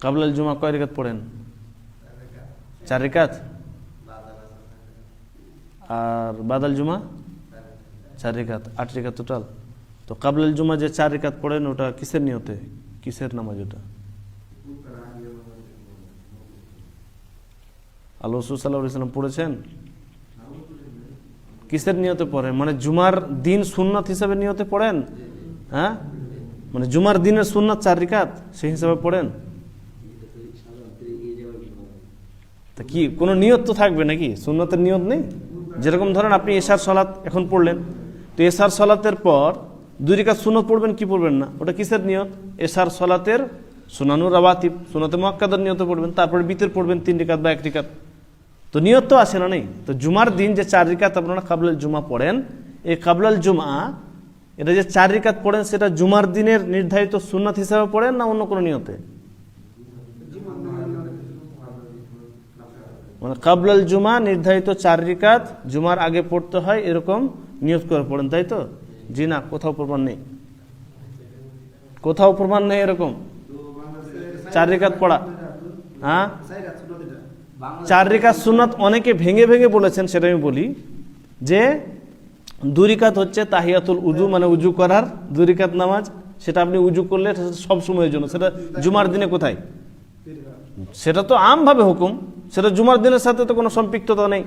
কাবলাল জুমা কয় রাকাত পড়েন? 4 রাকাত। আর বাদাল জুমা 4 রাকাত, 8 রাকাত টোটাল। তো কাবলাল জুমা যে 4 রাকাত পড়েন ওটা কিসের নিয়তে, কিসের নামাজ ওটা? আল্লাহ রাসূল সাল্লাল্লাহু আলাইহি ওয়াসাল্লাম পড়েছেন? কিসের নিয়তে পড়েন? মানে জুমার দিন সুন্নাত হিসাবে নিয়তে পড়েন? হ্যাঁ, মানে জুমার দিনের সুন্নাত 4 রাকাত সেই হিসাবে পড়েন? তা কি কোনো নিয়ত তো থাকবে নাকি? সুন্নাতের নিয়ত নেই? যেরকম ধরেন আপনি এশার সালাত এখন পড়লেন, তো এশার সালাতের পর 2 রাকাত সুন্নত পড়বেন কি পড়বেন না? ওটা কিসের নিয়ত? এশার সালাতের সুনানুর রাওয়াতিব, সুন্নতে মুআক্কাদার নিয়তে পড়বেন, তারপরে বিতর পড়বেন 3 রাকাত বা 1 রাকাত। তো নিয়ত তো আসে না নেই? তো জুমার দিন যে 4 রাকাত আপনারা কাবলাল জুমা পড়েন, এই কাবলাল জুমা এটা যে 4 রাকাত পড়েন সেটা জুমার দিনের নির্ধারিত সুন্নাত হিসাবে পড়েন না অন্য কোনো নিয়তে? মানে কাবলাল জুমা নির্ধারিত 4 রাকাত জুমার আগে পড়তে হয় এরকম নিয়ত করে পড়েন, তাই তো? জি না, কোথাও প্রমাণ নেই, কোথাও প্রমাণ নেই এরকম 4 রাকাত পড়া। হ্যাঁ, 4 রাকাত সুন্নাত অনেকে ভেঙে ভেঙে বলেছেন, সেটা আমি বলি যে 2 রাকাত হচ্ছে তাহিয়াতুল উযু, মানে উযু করার 2 রাকাত নামাজ, সেটা আপনি উযু করলে সব সময়ের জন্য, সেটা জুমার দিনে কোথায়? সেটা তো আমভাবে হুকুম, সেটা জুমার দিনের সাথে তো কোনো সম্পৃক্ততা নেই।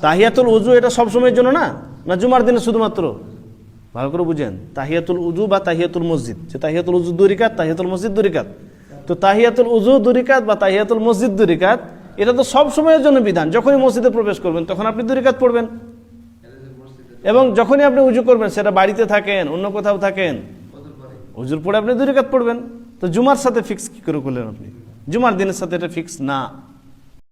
তাহিয়াতুল উযু এটা সব সময়ের জন্য না, না জুমার দিনে শুধুমাত্র? ভালো করে বুঝেন, তাহিয়াতুল উযু বা তাহিয়াতুল মসজিদ, যে তাহিয়াতুল উযু 2 রাকাত, তাহিয়াতুল মসজিদ 2 রাকাত। তো তাহিয়াতুল উযু 2 রাকাত বা তাহিয়াতুল মসজিদ 2 রাকাত, এটা তো সব সময়ের জন্য বিধান। যখনই মসজিদে প্রবেশ করবেন তখন আপনি 2 রাকাত পড়বেন, এবং যখনই আপনি উযু করবেন, সেটা বাড়িতে থাকেন অন্য কোথাও থাকেন, উযুর পরে আপনি 2 রাকাত পড়বেন। তো জুমার সাথে ফিক্স কি করে করলেন আপনি? জুমার দিনের সাথে এটা ফিক্স না।